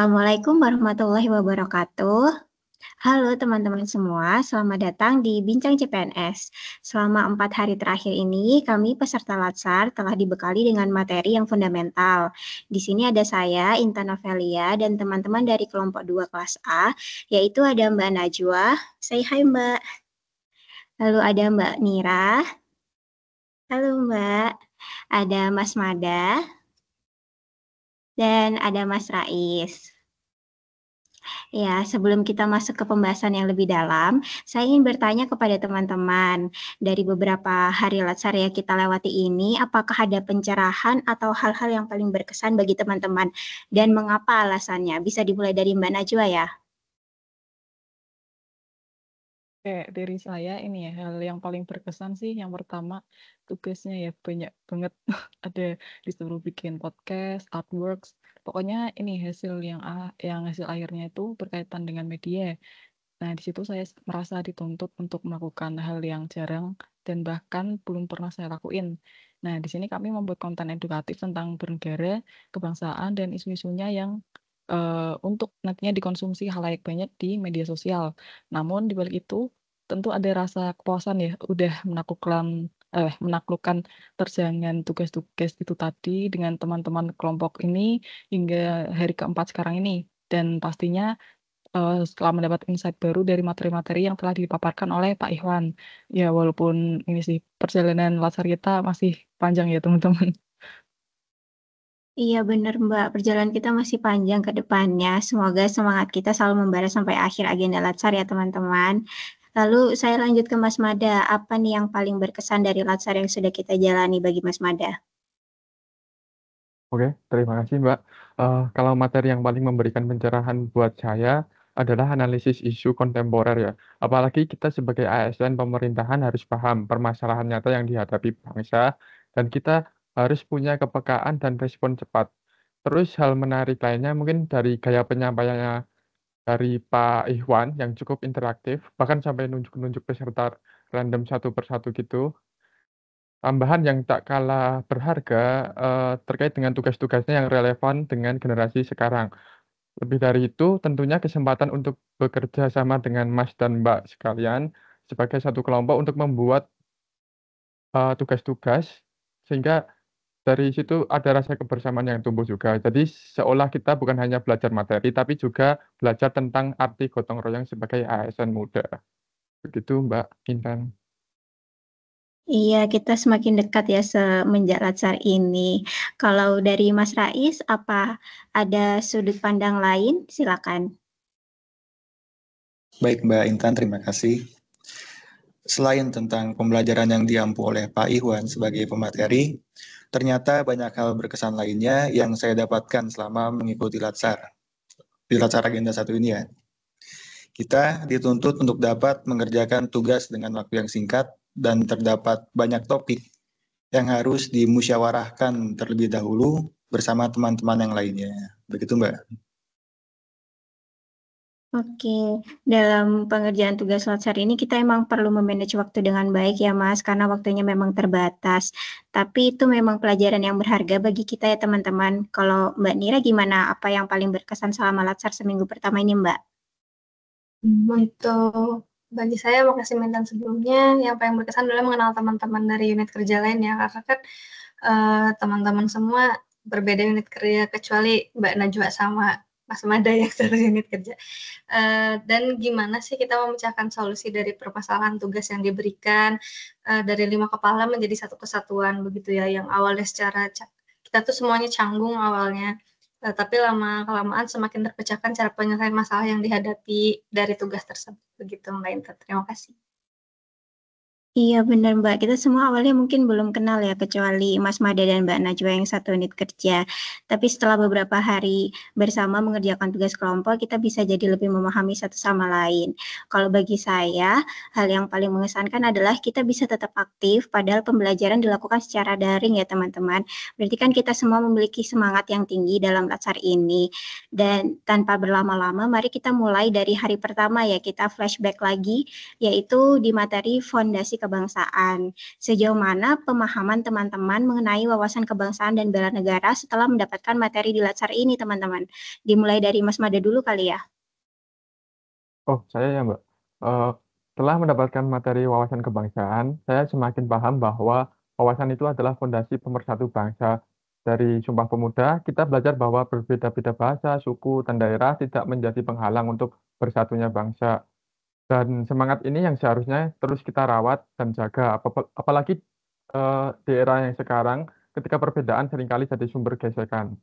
Assalamualaikum warahmatullahi wabarakatuh. Halo teman-teman semua, selamat datang di Bincang CPNS. Selama 4 hari terakhir ini, kami peserta Latsar telah dibekali dengan materi yang fundamental. Di sini ada saya, Intan Novelia, dan teman-teman dari kelompok 2 kelas A, yaitu ada Mbak Najwa. Say hi Mbak. Lalu ada Mbak Nira. Halo Mbak. Ada Mas Mada. Dan ada Mas Rais. Ya, sebelum kita masuk ke pembahasan yang lebih dalam, saya ingin bertanya kepada teman-teman, dari beberapa hari Latsar yang kita lewati ini, apakah ada pencerahan atau hal-hal yang paling berkesan bagi teman-teman, dan mengapa alasannya? Bisa dimulai dari Mbak Najwa ya? Kayak dari saya ini ya, hal yang paling berkesan sih yang pertama tugasnya ya banyak banget. Ada disuruh bikin podcast, artworks. Pokoknya ini hasil yang hasil akhirnya itu berkaitan dengan media. Nah, di situ saya merasa dituntut untuk melakukan hal yang jarang dan bahkan belum pernah saya lakuin. Nah, di sini kami membuat konten edukatif tentang bernegara, kebangsaan, dan isu-isunya yang untuk nantinya dikonsumsi halayak banyak di media sosial. Namun di balik itu tentu ada rasa kepuasan ya, udah menaklukkan terjangan tugas-tugas itu tadi dengan teman-teman kelompok ini hingga hari keempat sekarang ini. Dan pastinya setelah mendapat insight baru dari materi-materi yang telah dipaparkan oleh Pak Ikhwan. Ya walaupun ini sih perjalanan Latsar kita masih panjang ya teman-teman. Iya benar Mbak, perjalanan kita masih panjang ke depannya. Semoga semangat kita selalu membara sampai akhir agenda Latsar ya teman-teman. Lalu saya lanjut ke Mas Mada, apa nih yang paling berkesan dari Latsar yang sudah kita jalani bagi Mas Mada? Oke, terima kasih Mbak. Kalau materi yang paling memberikan pencerahan buat saya adalah analisis isu kontemporer ya. Apalagi kita sebagai ASN pemerintahan harus paham permasalahan nyata yang dihadapi bangsa dan kita harus punya kepekaan dan respon cepat. Terus hal menarik lainnya mungkin dari gaya penyampaiannya dari Pak Ikhwan yang cukup interaktif, bahkan sampai nunjuk-nunjuk peserta random satu persatu gitu. Tambahan yang tak kalah berharga, terkait dengan tugas-tugasnya yang relevan dengan generasi sekarang. Lebih dari itu, tentunya kesempatan untuk bekerja sama dengan Mas dan Mbak sekalian sebagai satu kelompok untuk membuat, tugas-tugas, sehingga dari situ ada rasa kebersamaan yang tumbuh juga. Jadi seolah kita bukan hanya belajar materi, tapi juga belajar tentang arti gotong royong sebagai ASN muda. Begitu Mbak Intan. Iya, kita semakin dekat ya semenjak Latsar ini. Kalau dari Mas Rais, apa ada sudut pandang lain? Silakan. Baik Mbak Intan, terima kasih. Selain tentang pembelajaran yang diampu oleh Pak Ikhwan sebagai pemateri, ternyata banyak hal berkesan lainnya yang saya dapatkan selama mengikuti Latsar. Di Latsar Agenda 1 ini ya. Kita dituntut untuk dapat mengerjakan tugas dengan waktu yang singkat dan terdapat banyak topik yang harus dimusyawarahkan terlebih dahulu bersama teman-teman yang lainnya. Begitu Mbak. Oke, dalam pengerjaan tugas Latsar ini kita emang perlu memanage waktu dengan baik ya Mas, karena waktunya memang terbatas. Tapi itu memang pelajaran yang berharga bagi kita ya teman-teman. Kalau Mbak Nira gimana? Apa yang paling berkesan selama Latsar seminggu pertama ini Mbak? Untuk bagi saya, makasih Mentan sebelumnya. Yang paling berkesan adalah mengenal teman-teman dari unit kerja lain ya, karena kan teman-teman semua berbeda unit kerja kecuali Mbak Najwa sama Mas Mada yang satu unit kerja. Dan gimana sih kita memecahkan solusi dari permasalahan tugas yang diberikan dari 5 kepala menjadi satu kesatuan begitu ya, yang awalnya secara kita tuh semuanya canggung awalnya. Tapi lama-kelamaan semakin terpecahkan cara penyelesaian masalah yang dihadapi dari tugas tersebut. Begitu Mbak Intan. Terima kasih. Iya benar Mbak, kita semua awalnya mungkin belum kenal ya kecuali Mas Mada dan Mbak Najwa yang satu unit kerja. Tapi setelah beberapa hari bersama mengerjakan tugas kelompok, kita bisa jadi lebih memahami satu sama lain. Kalau bagi saya, hal yang paling mengesankan adalah kita bisa tetap aktif padahal pembelajaran dilakukan secara daring ya teman-teman. Berarti kan kita semua memiliki semangat yang tinggi dalam Latsar ini. Dan tanpa berlama-lama, mari kita mulai dari hari pertama ya, kita flashback lagi, yaitu di materi Fondasi kebangsaan. Sejauh mana pemahaman teman-teman mengenai wawasan kebangsaan dan bela negara setelah mendapatkan materi di Latsar ini, teman-teman? Dimulai dari Mas Mada dulu kali ya. Oh, saya ya, Mbak. Eh, Setelah mendapatkan materi wawasan kebangsaan, saya semakin paham bahwa wawasan itu adalah fondasi pemersatu bangsa. Dari Sumpah Pemuda, kita belajar bahwa berbeda-beda bahasa, suku, dan daerah tidak menjadi penghalang untuk bersatunya bangsa. Dan semangat ini yang seharusnya terus kita rawat dan jaga, apalagi di era yang sekarang, ketika perbedaan seringkali jadi sumber gesekan.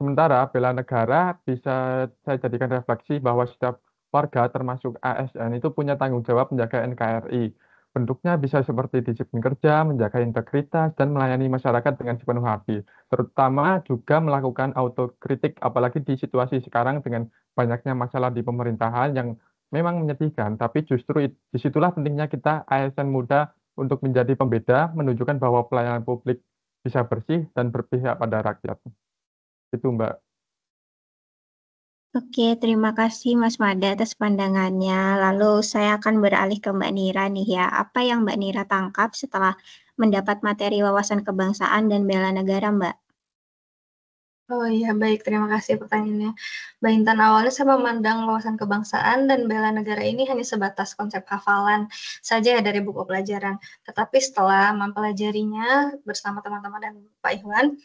Sementara bela negara bisa saya jadikan refleksi bahwa setiap warga termasuk ASN itu punya tanggung jawab menjaga NKRI. Bentuknya bisa seperti disiplin kerja, menjaga integritas, dan melayani masyarakat dengan sepenuh hati. Terutama juga melakukan autokritik, apalagi di situasi sekarang dengan banyaknya masalah di pemerintahan yang memang menyedihkan. Tapi justru disitulah pentingnya kita ASN muda untuk menjadi pembeda, menunjukkan bahwa pelayanan publik bisa bersih dan berpihak pada rakyat. Itu, Mbak. Oke, terima kasih Mas Mada atas pandangannya. Lalu saya akan beralih ke Mbak Nira nih ya. Apa yang Mbak Nira tangkap setelah mendapat materi wawasan kebangsaan dan bela negara, Mbak? Oh iya, baik. Terima kasih pertanyaannya. Mbak Intan, awalnya saya memandang wawasan kebangsaan dan bela negara ini hanya sebatas konsep hafalan saja ya dari buku pelajaran. Tetapi setelah mempelajarinya bersama teman-teman dan Pak Iwan,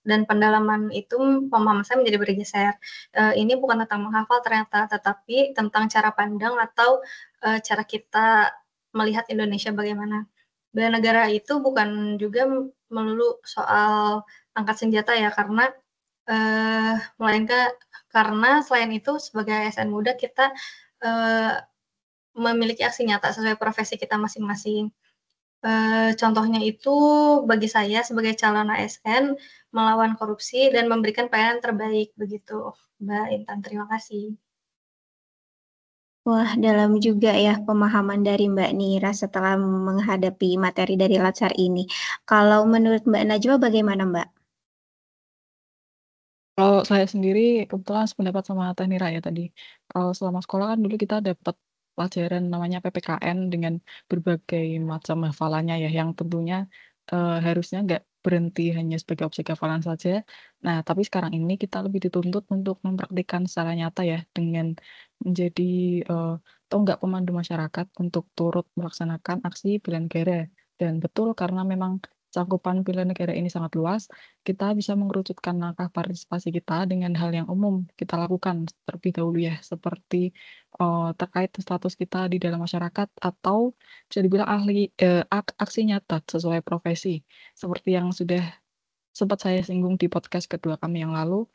dan pendalaman itu pemahaman saya menjadi bergeser. Ini bukan tentang menghafal ternyata, tetapi tentang cara pandang atau cara kita melihat Indonesia bagaimana. Bela negara itu bukan juga melulu soal angkat senjata ya, karena melainkan karena selain itu sebagai ASN muda kita memiliki aksi nyata sesuai profesi kita masing-masing. Contohnya itu bagi saya sebagai calon ASN melawan korupsi dan memberikan pelayanan terbaik begitu, Mbak Intan. Terima kasih. Wah, dalam juga ya pemahaman dari Mbak Nira setelah menghadapi materi dari Latsar ini. Kalau menurut Mbak Najwa bagaimana, Mbak? Kalau saya sendiri kebetulan sependapat sama Teh Nira ya tadi. Kalau selama sekolah kan dulu kita dapat pelajaran namanya PPKN dengan berbagai macam hafalannya ya, yang tentunya harusnya nggak berhenti hanya sebagai objek hafalan saja. Nah, tapi sekarang ini kita lebih dituntut untuk mempraktikkan secara nyata ya, dengan menjadi tonggak pemandu masyarakat untuk turut melaksanakan aksi bela negara. Dan betul karena memang cakupan bela negara ini sangat luas, kita bisa mengerucutkan langkah partisipasi kita dengan hal yang umum kita lakukan terlebih dahulu ya, seperti terkait status kita di dalam masyarakat atau bisa dibilang aksi nyata sesuai profesi. Seperti yang sudah sempat saya singgung di podcast kedua kami yang lalu,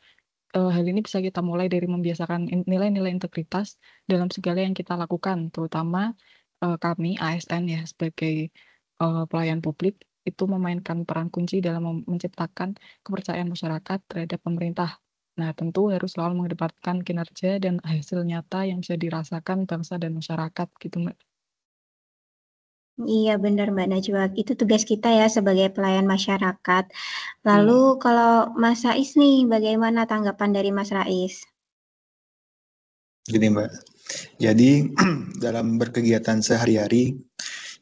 hal ini bisa kita mulai dari membiasakan nilai-nilai integritas dalam segala yang kita lakukan, terutama kami ASN ya sebagai pelayan publik itu memainkan peran kunci dalam menciptakan kepercayaan masyarakat terhadap pemerintah. Nah, tentu harus selalu mengedepankan kinerja dan hasil nyata yang bisa dirasakan bangsa dan masyarakat gitu, Mbak. Iya benar Mbak Najwa, itu tugas kita ya sebagai pelayan masyarakat. Lalu kalau Mas Rais nih, bagaimana tanggapan dari Mas Rais? Gini Mbak, jadi dalam berkegiatan sehari-hari,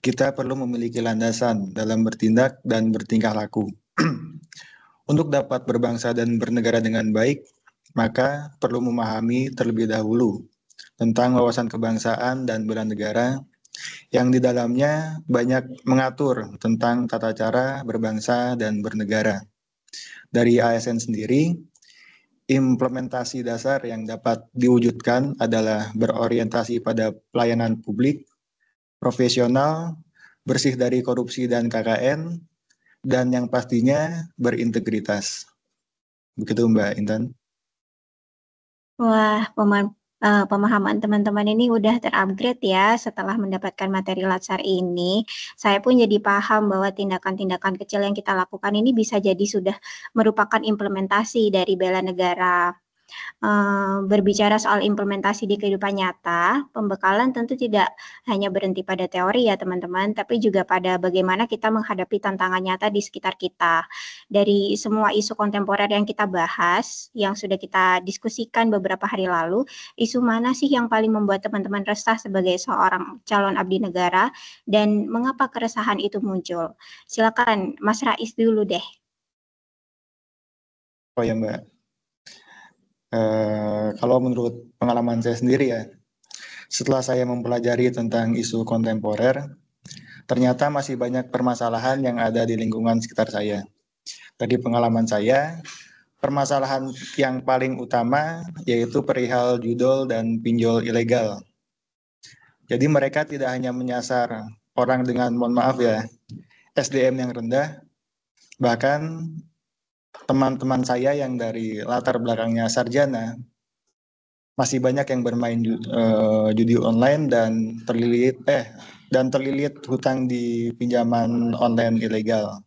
kita perlu memiliki landasan dalam bertindak dan bertingkah laku. Untuk dapat berbangsa dan bernegara dengan baik, maka perlu memahami terlebih dahulu tentang wawasan kebangsaan dan bela negara yang di dalamnya banyak mengatur tentang tata cara berbangsa dan bernegara. Dari ASN sendiri, implementasi dasar yang dapat diwujudkan adalah berorientasi pada pelayanan publik, profesional, bersih dari korupsi dan KKN, dan yang pastinya berintegritas. Begitu Mbak Intan. Wah, pemahaman teman-teman ini udah terupgrade ya setelah mendapatkan materi Latsar ini. Saya pun jadi paham bahwa tindakan-tindakan kecil yang kita lakukan ini bisa jadi sudah merupakan implementasi dari bela negara. Berbicara soal implementasi di kehidupan nyata, pembekalan tentu tidak hanya berhenti pada teori ya teman-teman, tapi juga pada bagaimana kita menghadapi tantangan nyata di sekitar kita. Dari semua isu kontemporer yang kita bahas, yang sudah kita diskusikan beberapa hari lalu, isu mana sih yang paling membuat teman-teman resah sebagai seorang calon abdi negara, dan mengapa keresahan itu muncul? Silakan Mas Rais dulu deh. Oh ya Mbak, kalau menurut pengalaman saya sendiri ya, setelah saya mempelajari tentang isu kontemporer, ternyata masih banyak permasalahan yang ada di lingkungan sekitar saya. Dari pengalaman saya, permasalahan yang paling utama yaitu perihal judol dan pinjol ilegal. Jadi mereka tidak hanya menyasar orang dengan, mohon maaf ya, SDM yang rendah, bahkan teman-teman saya yang dari latar belakangnya sarjana masih banyak yang bermain judi online dan terlilit hutang di pinjaman online ilegal.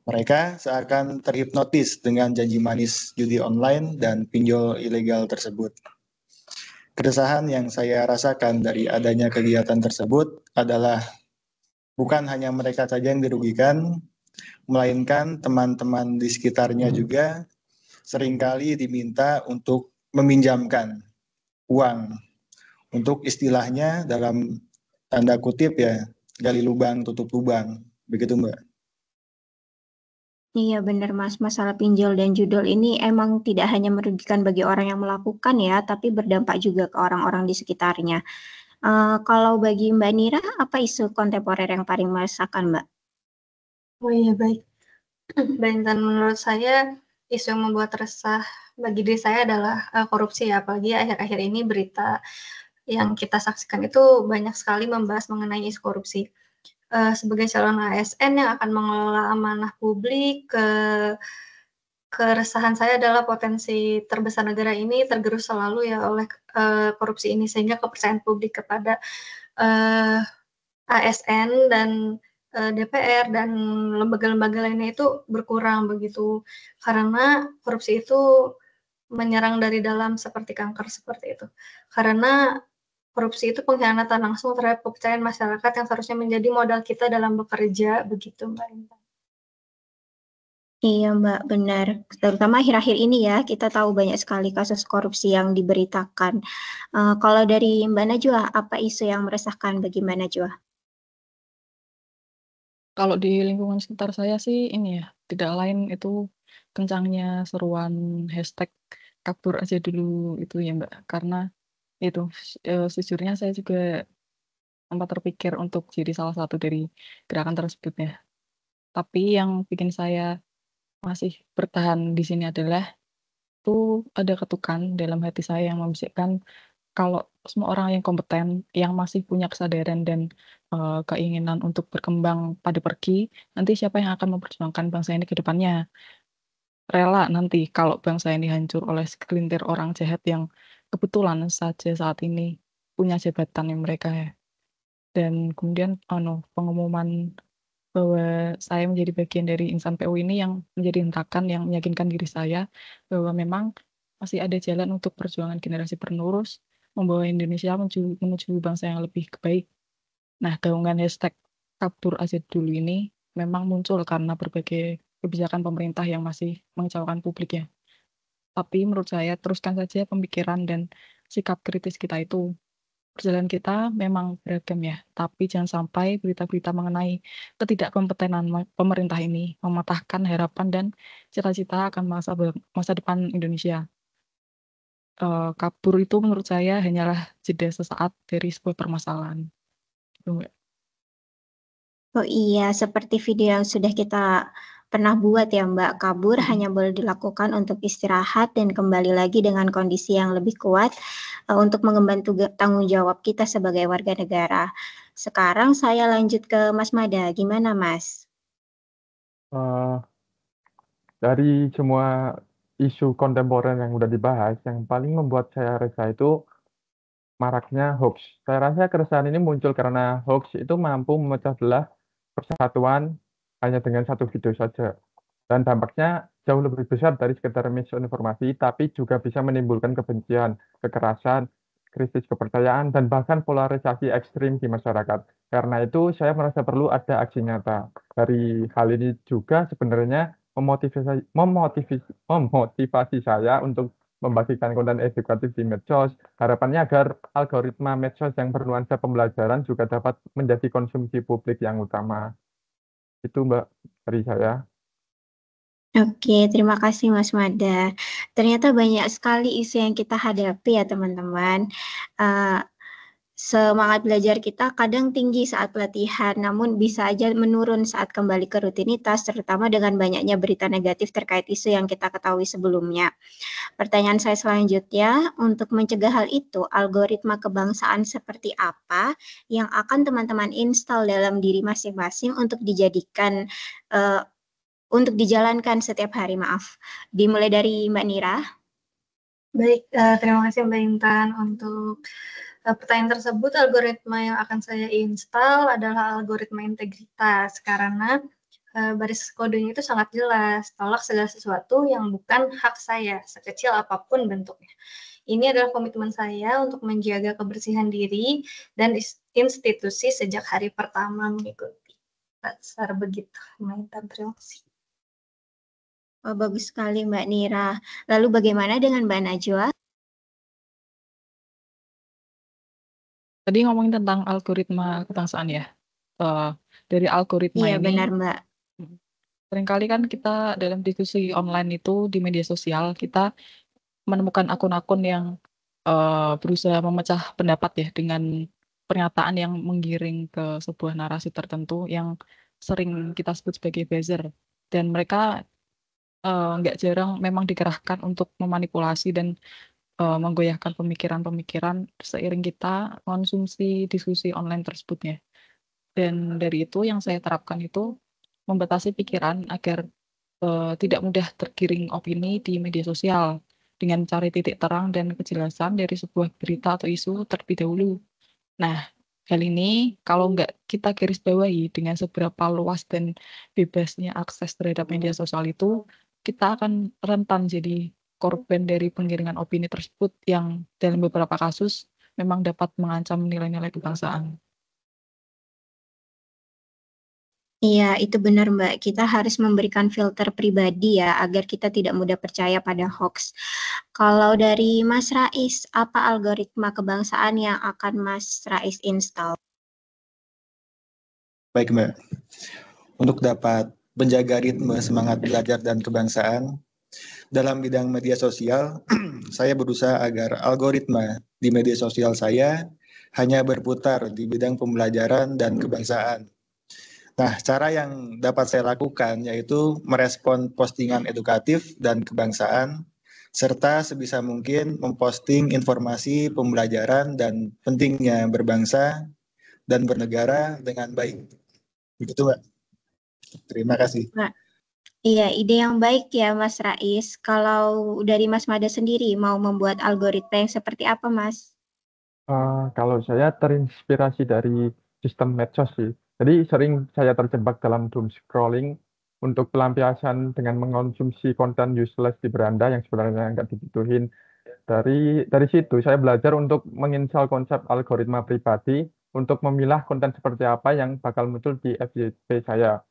Mereka seakan terhipnotis dengan janji manis judi online dan pinjol ilegal tersebut. Keresahan yang saya rasakan dari adanya kegiatan tersebut adalah bukan hanya mereka saja yang dirugikan, melainkan teman-teman di sekitarnya juga seringkali diminta untuk meminjamkan uang untuk istilahnya dalam tanda kutip ya, gali lubang tutup lubang, begitu Mbak. Iya benar Mas, masalah pinjol dan judol ini emang tidak hanya merugikan bagi orang yang melakukan ya, tapi berdampak juga ke orang-orang di sekitarnya. Kalau bagi Mbak Nira, apa isu kontemporer yang paling meresahkan Mbak? Oh iya baik. Baik, dan menurut saya isu yang membuat resah bagi diri saya adalah korupsi ya, apalagi akhir-akhir ini berita yang kita saksikan itu banyak sekali membahas mengenai isu korupsi. Sebagai calon ASN yang akan mengelola amanah publik, keresahan saya adalah potensi terbesar negara ini tergerus selalu ya oleh korupsi ini, sehingga kepercayaan publik kepada ASN dan DPR dan lembaga-lembaga lainnya itu berkurang begitu, karena korupsi itu menyerang dari dalam seperti kanker seperti itu. Karena korupsi itu pengkhianatan langsung terhadap kepercayaan masyarakat yang seharusnya menjadi modal kita dalam bekerja, begitu Mbak Intan. Iya Mbak, benar. Terutama akhir-akhir ini ya, kita tahu banyak sekali kasus korupsi yang diberitakan. Kalau dari Mbak Najwa, apa isu yang meresahkan bagi Mbak Najwa? Kalau di lingkungan sekitar saya sih ini ya, tidak lain itu kencangnya seruan hashtag kabur aja dulu itu ya Mbak. Karena itu sejujurnya saya juga sempat terpikir untuk jadi salah satu dari gerakan tersebut ya. Tapi yang bikin saya masih bertahan di sini adalah itu ada ketukan dalam hati saya yang membisikkan kalau semua orang yang kompeten, yang masih punya kesadaran dan keinginan untuk berkembang pada pergi, nanti siapa yang akan memperjuangkan bangsa ini ke depannya? Rela nanti kalau bangsa ini hancur oleh segelintir orang jahat yang kebetulan saja saat ini punya jabatan yang mereka ya. Dan kemudian pengumuman bahwa saya menjadi bagian dari insan PU ini yang menjadi hentakan yang meyakinkan diri saya bahwa memang masih ada jalan untuk perjuangan generasi penerus membawa Indonesia menuju bangsa yang lebih baik. Nah, gaungan hashtag kabur aja dulu ini memang muncul karena berbagai kebijakan pemerintah yang masih mengecewakan publik ya. Tapi menurut saya teruskan saja pemikiran dan sikap kritis kita itu. Perjalanan kita memang beragam ya, tapi jangan sampai berita-berita mengenai ketidakkompetenan pemerintah ini mematahkan harapan dan cita-cita akan masa depan Indonesia. Kabur itu menurut saya hanyalah jeda sesaat dari sebuah permasalahan. Gitu, Mbak. Oh iya, seperti video yang sudah kita pernah buat ya Mbak, kabur hanya boleh dilakukan untuk istirahat dan kembali lagi dengan kondisi yang lebih kuat untuk mengemban tanggung jawab kita sebagai warga negara. Sekarang saya lanjut ke Mas Mada, gimana Mas? Dari semua isu kontemporer yang udah dibahas, yang paling membuat saya resah itu maraknya hoax. Saya rasa keresahan ini muncul karena hoax itu mampu memecah belah persatuan hanya dengan satu video saja. Dan dampaknya jauh lebih besar dari sekedar misinformasi, tapi juga bisa menimbulkan kebencian, kekerasan, krisis kepercayaan, dan bahkan polarisasi ekstrim di masyarakat. Karena itu, saya merasa perlu ada aksi nyata. Dari hal ini juga sebenarnya memotivasi saya untuk membagikan konten edukatif di medsos. Harapannya agar algoritma medsos yang bernuansa pembelajaran juga dapat menjadi konsumsi publik yang utama. Itu Mbak dari saya. Oke, terima kasih Mas Mada. Ternyata banyak sekali isu yang kita hadapi ya teman-teman. Semangat belajar kita kadang tinggi saat pelatihan, namun bisa aja menurun saat kembali ke rutinitas, terutama dengan banyaknya berita negatif terkait isu yang kita ketahui sebelumnya. Pertanyaan saya selanjutnya, untuk mencegah hal itu, algoritma kebangsaan seperti apa yang akan teman-teman install dalam diri masing-masing untuk dijalankan setiap hari, maaf. Dimulai dari Mbak Nira. Baik, terima kasih Mbak Intan untuk pertanyaan tersebut. Algoritma yang akan saya install adalah algoritma integritas, karena baris kodenya itu sangat jelas, tolak segala sesuatu yang bukan hak saya, sekecil apapun bentuknya. Ini adalah komitmen saya untuk menjaga kebersihan diri dan institusi sejak hari pertama mengikuti. Dasar begitu, Mbak Intan, terima kasih. Oh, bagus sekali Mbak Nira. Lalu bagaimana dengan Mbak Najwa? Tadi ngomongin tentang algoritma kebangsaan ya. Dari algoritma Iya, ini, benar Mbak. seringkali kan kita dalam diskusi online itu di media sosial, kita menemukan akun-akun yang berusaha memecah pendapat ya dengan pernyataan yang menggiring ke sebuah narasi tertentu yang sering kita sebut sebagai buzzer. Dan mereka nggak jarang memang dikerahkan untuk memanipulasi dan menggoyahkan pemikiran-pemikiran seiring kita konsumsi diskusi online tersebutnya. Dan dari itu yang saya terapkan itu membatasi pikiran agar tidak mudah tergiring opini di media sosial dengan cari titik terang dan kejelasan dari sebuah berita atau isu terlebih dahulu. Nah, hal ini kalau nggak kita garis bawahi dengan seberapa luas dan bebasnya akses terhadap media sosial itu, kita akan rentan jadi korban dari penggiringan opini tersebut yang dalam beberapa kasus memang dapat mengancam nilai-nilai kebangsaan. Iya, itu benar Mbak. Kita harus memberikan filter pribadi ya, agar kita tidak mudah percaya pada hoax. Kalau dari Mas Rais, apa algoritma kebangsaan yang akan Mas Rais install? Baik Mbak, untuk dapat menjaga ritme semangat belajar dan kebangsaan, dalam bidang media sosial, saya berusaha agar algoritma di media sosial saya hanya berputar di bidang pembelajaran dan kebangsaan. Nah, cara yang dapat saya lakukan yaitu merespon postingan edukatif dan kebangsaan, serta sebisa mungkin memposting informasi pembelajaran dan pentingnya berbangsa dan bernegara dengan baik. Begitu, Mbak. Terima kasih. Mbak. Iya, ide yang baik ya Mas Rais. Kalau dari Mas Mada sendiri mau membuat algoritma yang seperti apa Mas? Kalau saya terinspirasi dari sistem medsos sih. Jadi sering saya terjebak dalam doom scrolling untuk pelampiasan dengan mengonsumsi konten useless di beranda yang sebenarnya nggak dibutuhin. Dari situ saya belajar untuk menginstal konsep algoritma pribadi untuk memilah konten seperti apa yang bakal muncul di FYP saya.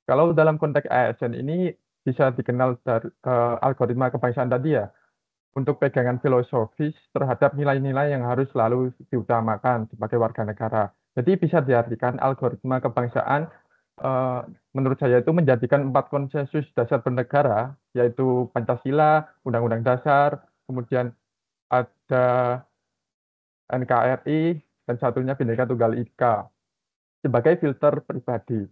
Kalau dalam konteks ASN ini bisa dikenal dari algoritma kebangsaan tadi ya, untuk pegangan filosofis terhadap nilai-nilai yang harus selalu diutamakan sebagai warga negara. Jadi bisa diartikan algoritma kebangsaan menurut saya itu menjadikan 4 konsensus dasar bernegara, yaitu Pancasila, Undang-Undang Dasar, kemudian ada NKRI, dan satunya Bhinneka Tunggal Ika, sebagai filter pribadi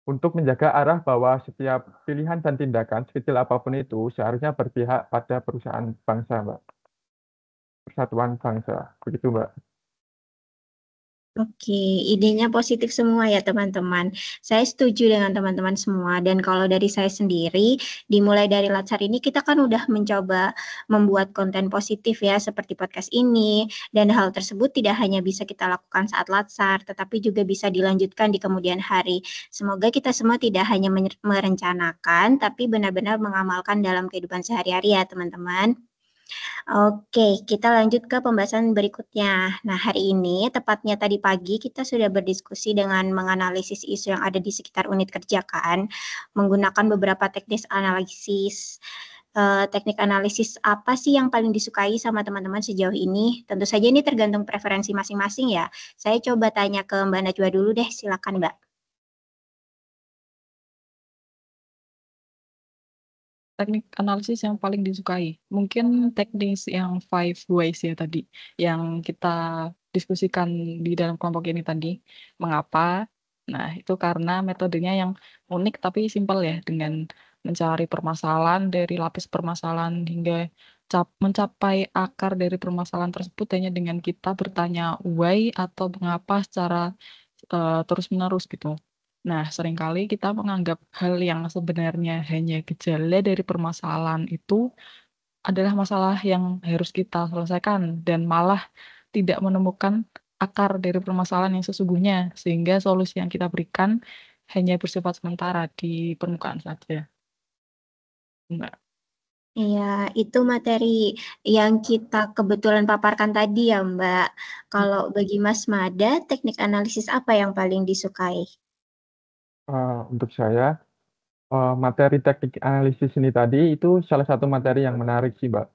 untuk menjaga arah bahwa setiap pilihan dan tindakan sekecil apapun itu seharusnya berpihak pada perusahaan bangsa, Mbak. Persatuan bangsa. Begitu, Mbak. Oke, idenya positif semua ya teman-teman. Saya setuju dengan teman-teman semua. Dan kalau dari saya sendiri, dimulai dari Latsar ini kita kan udah mencoba membuat konten positif ya, seperti podcast ini. Dan hal tersebut tidak hanya bisa kita lakukan saat Latsar, tetapi juga bisa dilanjutkan di kemudian hari. Semoga kita semua tidak hanya merencanakan, tapi benar-benar mengamalkan dalam kehidupan sehari-hari ya teman-teman. Oke, kita lanjut ke pembahasan berikutnya. Nah, hari ini, tepatnya tadi pagi, kita sudah berdiskusi dengan menganalisis isu yang ada di sekitar unit kerja kan, menggunakan beberapa teknik analisis. Teknik analisis apa sih yang paling disukai sama teman-teman sejauh ini? Tentu saja ini tergantung preferensi masing-masing ya. Saya coba tanya ke Mbak Najwa dulu deh, silakan Mbak. Teknik analisis yang paling disukai, mungkin teknik yang 5 ways ya tadi, yang kita diskusikan di dalam kelompok ini tadi. Mengapa? Nah, itu karena metodenya yang unik tapi simpel ya, dengan mencari permasalahan dari lapis permasalahan hingga mencapai akar dari permasalahan tersebut hanya dengan kita bertanya why atau mengapa secara terus-menerus gitu. Nah, seringkali kita menganggap hal yang sebenarnya hanya gejala dari permasalahan itu adalah masalah yang harus kita selesaikan dan malah tidak menemukan akar dari permasalahan yang sesungguhnya, sehingga solusi yang kita berikan hanya bersifat sementara di permukaan saja. Mbak. Iya, itu materi yang kita kebetulan paparkan tadi ya, Mbak. Kalau bagi Mas Mada, teknik analisis apa yang paling disukai? Untuk saya, materi teknik analisis ini tadi itu salah satu materi yang menarik sih, Mbak.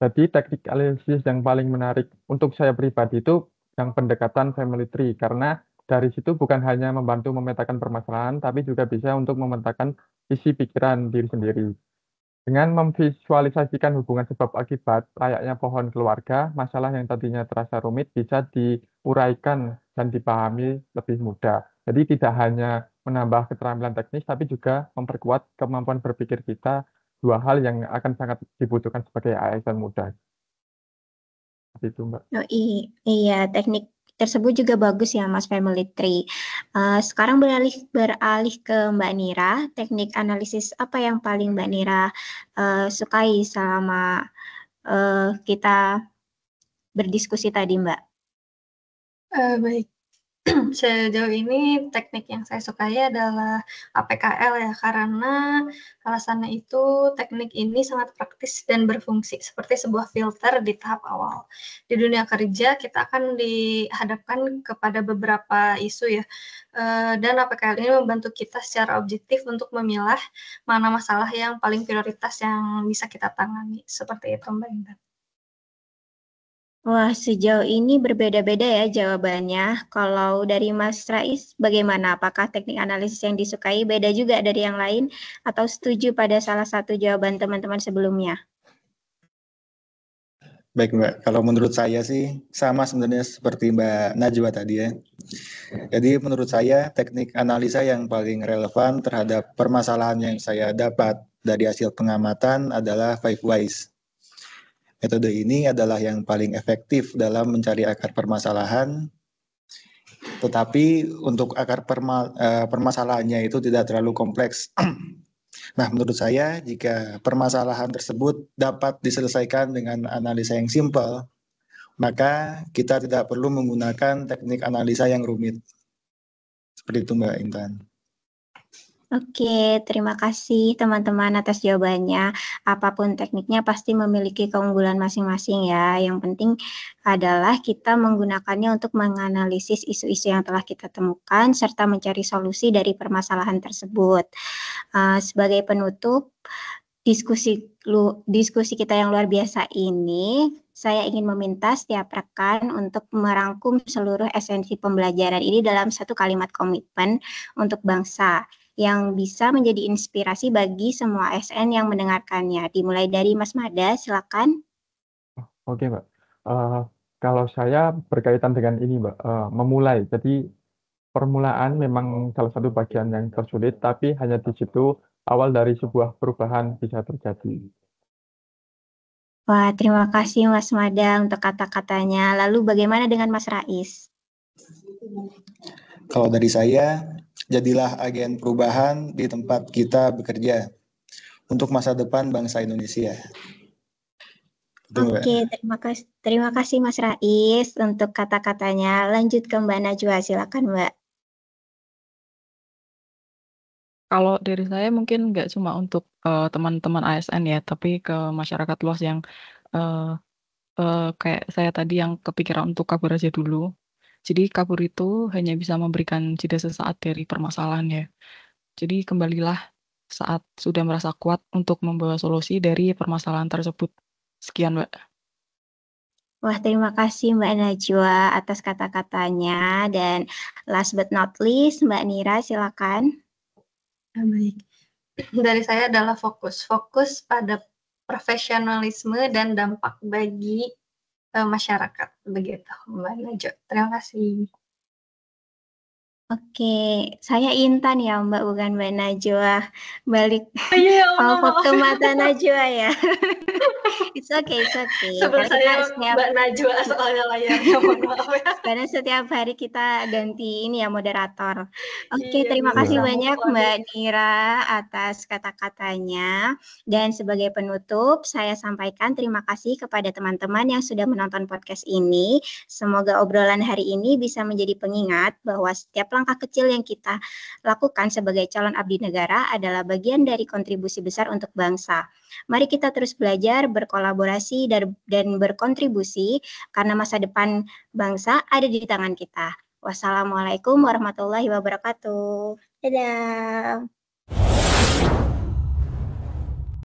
Jadi teknik analisis yang paling menarik untuk saya pribadi itu yang pendekatan family tree, karena dari situ bukan hanya membantu memetakan permasalahan, tapi juga bisa untuk memetakan isi pikiran diri sendiri. Dengan memvisualisasikan hubungan sebab akibat, layaknya pohon keluarga, masalah yang tadinya terasa rumit bisa diuraikan dan dipahami lebih mudah. Jadi tidak hanya menambah keterampilan teknis, tapi juga memperkuat kemampuan berpikir kita, dua hal yang akan sangat dibutuhkan sebagai ASN muda. Seperti itu, Mbak. Oh, iya, teknik tersebut juga bagus ya, Mas Family Tree. Sekarang beralih ke Mbak Nira, teknik analisis apa yang paling Mbak Nira sukai selama kita berdiskusi tadi, Mbak? Baik. Sejauh ini teknik yang saya sukai adalah APKL ya, karena alasannya itu teknik ini sangat praktis dan berfungsi seperti sebuah filter di tahap awal. Di dunia kerja kita akan dihadapkan kepada beberapa isu ya, dan APKL ini membantu kita secara objektif untuk memilah mana masalah yang paling prioritas yang bisa kita tangani. Seperti itu Mbak Intan. Wah, sejauh ini berbeda-beda ya jawabannya. Kalau dari Mas Rais, bagaimana? Apakah teknik analisis yang disukai beda juga dari yang lain atau setuju pada salah satu jawaban teman-teman sebelumnya? Baik Mbak, kalau menurut saya sih sama sebenarnya seperti Mbak Najwa tadi ya. Jadi menurut saya teknik analisa yang paling relevan terhadap permasalahan yang saya dapat dari hasil pengamatan adalah 5 whys. Metode ini adalah yang paling efektif dalam mencari akar permasalahan, tetapi untuk akar permasalahannya itu tidak terlalu kompleks. Nah, menurut saya jika permasalahan tersebut dapat diselesaikan dengan analisa yang simpel, maka kita tidak perlu menggunakan teknik analisa yang rumit. Seperti itu Mbak Intan. Oke, terima kasih teman-teman atas jawabannya. Apapun tekniknya pasti memiliki keunggulan masing-masing ya. Yang penting adalah kita menggunakannya untuk menganalisis isu-isu yang telah kita temukan serta mencari solusi dari permasalahan tersebut. Sebagai penutup diskusi kita yang luar biasa ini, saya ingin meminta setiap rekan untuk merangkum seluruh esensi pembelajaran ini dalam satu kalimat komitmen untuk bangsa yang bisa menjadi inspirasi bagi semua ASN yang mendengarkannya. Dimulai dari Mas Mada, silakan. Oke, Mbak. Kalau saya berkaitan dengan ini, Mbak, memulai. Jadi permulaan memang salah satu bagian yang tersulit, tapi hanya di situ awal dari sebuah perubahan bisa terjadi. Wah, terima kasih Mas Mada untuk kata-katanya. Lalu bagaimana dengan Mas Rais? Kalau dari saya, jadilah agen perubahan di tempat kita bekerja untuk masa depan bangsa Indonesia. Betul, Mbak? Oke, terima kasih Mas Rais untuk kata-katanya. Lanjut ke Mbak Najwa, silakan Mbak. Kalau dari saya mungkin nggak cuma untuk teman-teman ASN ya, tapi ke masyarakat luas yang kayak saya tadi yang kepikiran untuk kabur aja dulu. Jadi kabur itu hanya bisa memberikan jeda sesaat dari permasalahan ya. Jadi kembalilah saat sudah merasa kuat untuk membawa solusi dari permasalahan tersebut. Sekian, Mbak. Wah, terima kasih Mbak Najwa atas kata-katanya. Dan last but not least, Mbak Nira, silakan. Baik. Dari saya adalah fokus pada profesionalisme dan dampak bagi masyarakat. Begitu, Mbak Najwa. Terima kasih. Oke, saya Intan ya Mbak, bukan Mbak Najwa. Balik Iya, palpot ke mata Najwa ya. It's okay. Sebelum Karena saya kita Mbak Najwa soalnya layarnya, mohon maaf ya. Karena setiap hari kita ganti ini ya moderator. Oke, Iya, terima kasih bisa. banyak Mbak Nira atas kata-katanya. Dan sebagai penutup, saya sampaikan terima kasih kepada teman-teman yang sudah menonton podcast ini. Semoga obrolan hari ini bisa menjadi pengingat bahwa setiap langkah kecil yang kita lakukan sebagai calon abdi negara adalah bagian dari kontribusi besar untuk bangsa. Mari kita terus belajar, berkolaborasi, dan berkontribusi karena masa depan bangsa ada di tangan kita. Wassalamualaikum warahmatullahi wabarakatuh. Dadah.